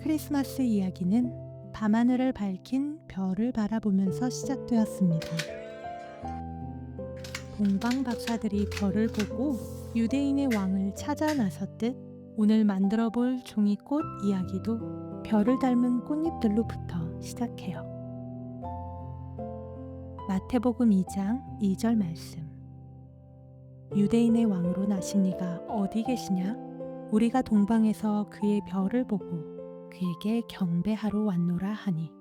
크리스마스 이야기는 밤하늘을 밝힌 별을 바라보면서 시작되었습니다. 동방 박사들이 별을 보고 유대인의 왕을 찾아 나섰듯 오늘 만들어 볼 종이꽃 이야기도 별을 닮은 꽃잎들로부터 시작해요. 마태복음 2장 2절 말씀. 유대인의 왕으로 나신 이가 어디 계시냐? 우리가 동방에서 그의 별을 보고 그에게 경배하러 왔노라 하니.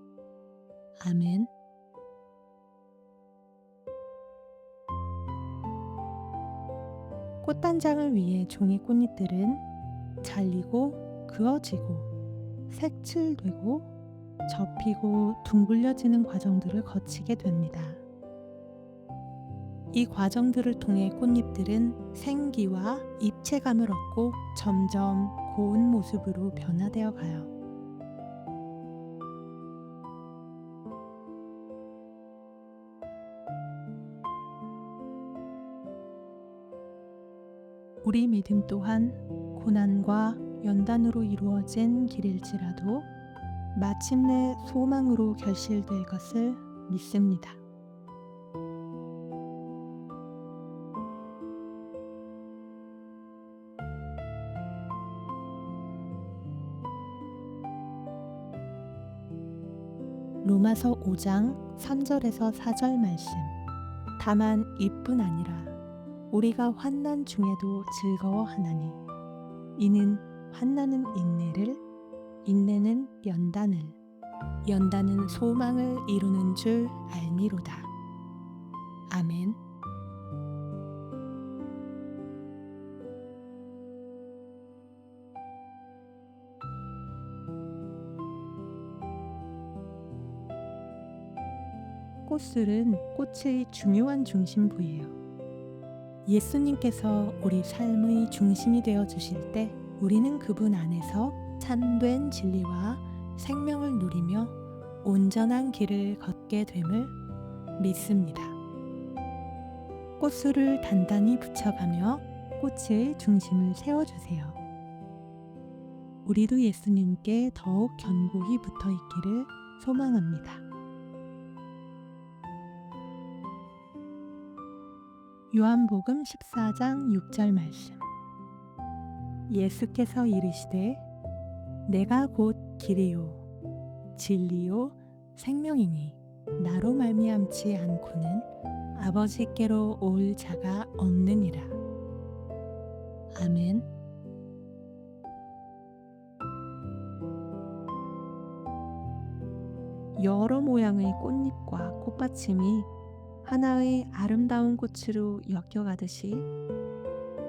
아멘. 꽃단장을 위해 종이 꽃잎들은 잘리고 그어지고 색칠되고 접히고 둥글려지는 과정들을 거치게 됩니다. 이 과정들을 통해 꽃잎들은 생기와 입체감을 얻고 점점 고운 모습으로 변화되어 가요. 우리 믿음 또한 고난과 연단으로 이루어진 길일지라도 마침내 소망으로 결실될 것을 믿습니다. 로마서 5장 3절에서 4절 말씀. 다만 이뿐 아니라 우리가 환난 중에도 즐거워하나니 이는 환난은 인내를, 인내는 연단을, 연단은 소망을 이루는 줄 알미로다. 아멘. 꽃술은 꽃의 중요한 중심부예요. 예수님께서 우리 삶의 중심이 되어 주실 때 우리는 그분 안에서 참된 진리와 생명을 누리며 온전한 길을 걷게 됨을 믿습니다. 꽃술을 단단히 붙여가며 꽃의 중심을 세워주세요. 우리도 예수님께 더욱 견고히 붙어 있기를 소망합니다. 요한복음 14장 6절 말씀. 예수께서 이르시되 내가 곧 길이요 진리요 생명이니 나로 말미암지 않고는 아버지께로 올 자가 없느니라. 아멘. 여러 모양의 꽃잎과 꽃받침이 하나의 아름다운 꽃으로 엮여가듯이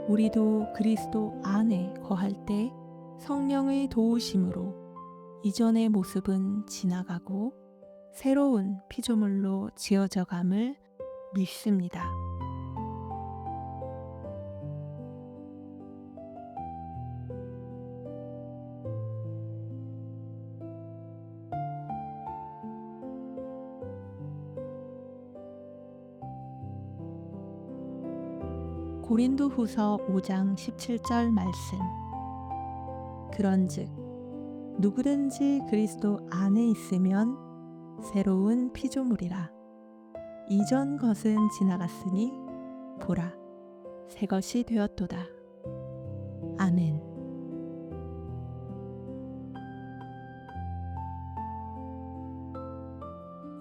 우리도 그리스도 안에 거할 때 성령의 도우심으로 이전의 모습은 지나가고 새로운 피조물로 지어져감을 믿습니다. 고린도후서 5장 17절 말씀. 그런즉 누구든지 그리스도 안에 있으면 새로운 피조물이라. 이전 것은 지나갔으니 보라 새 것이 되었도다. 아멘.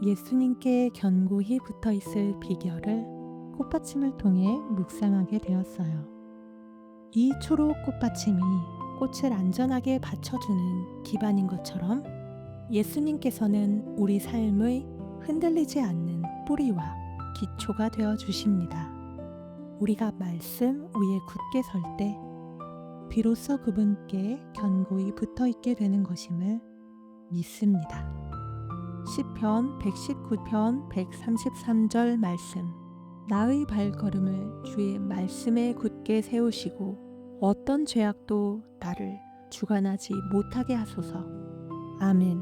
예수님께 견고히 붙어 있을 비결을 꽃받침을 통해 묵상하게 되었어요. 이 초록 꽃받침이 꽃을 안전하게 받쳐주는 기반인 것처럼 예수님께서는 우리 삶의 흔들리지 않는 뿌리와 기초가 되어 주십니다. 우리가 말씀 위에 굳게 설 때 비로소 그분께 견고히 붙어 있게 되는 것임을 믿습니다. 시편 119편 133절 말씀. 나의 발걸음을 주의 말씀에 굳게 세우시고 어떤 죄악도 나를 주관하지 못하게 하소서. 아멘.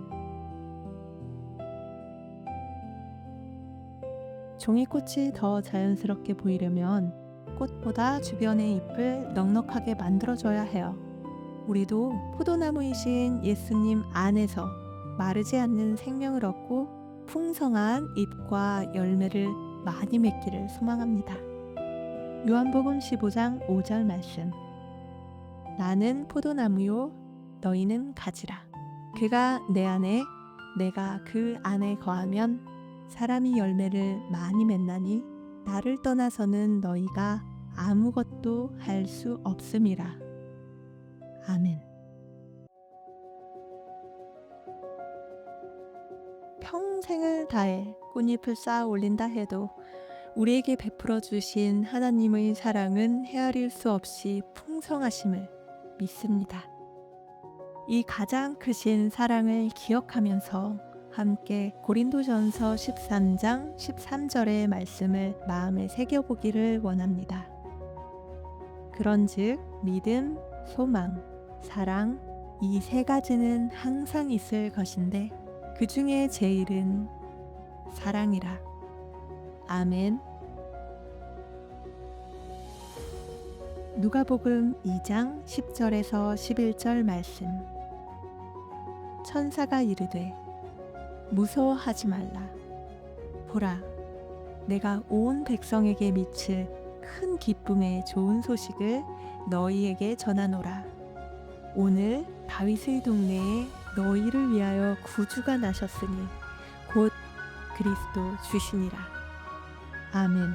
종이꽃이 더 자연스럽게 보이려면 꽃보다 주변의 잎을 넉넉하게 만들어줘야 해요. 우리도 포도나무이신 예수님 안에서 마르지 않는 생명을 얻고 풍성한 잎과 열매를 많이 맺기를 소망합니다. 요한복음 15장 5절 말씀. 나는 포도나무요 너희는 가지라. 그가 내 안에 내가 그 안에 거하면 사람이 열매를 많이 맺나니 나를 떠나서는 너희가 아무것도 할 수 없음이라. 아멘. 평생을 다해 꽃잎을 쌓아 올린다 해도 우리에게 베풀어 주신 하나님의 사랑은 헤아릴 수 없이 풍성하심을 믿습니다. 이 가장 크신 사랑을 기억하면서 함께 고린도전서 13장 13절의 말씀을 마음에 새겨보기를 원합니다. 그런즉 믿음, 소망, 사랑 이 세 가지는 항상 있을 것인데 그 중에 제일은 사랑이라. 아멘. 누가복음 2장 10절에서 11절 말씀. 천사가 이르되 무서워하지 말라. 보라, 내가 온 백성에게 미칠 큰 기쁨의 좋은 소식을 너희에게 전하노라. 오늘 다윗의 동네에 너희를 위하여 구주가 나셨으니 곧 그리스도 주시니라. 아멘.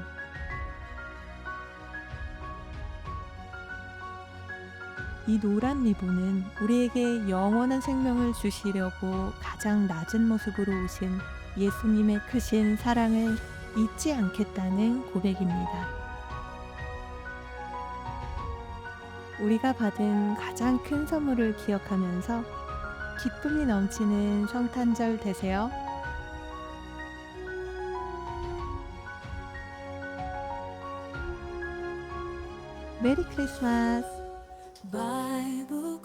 이 노란 리본은 우리에게 영원한 생명을 주시려고 가장 낮은 모습으로 오신 예수님의 크신 사랑을 잊지 않겠다는 고백입니다. 우리가 받은 가장 큰 선물을 기억하면서 기쁨이 넘치는 성탄절 되세요. 메리 크리스마스. Bible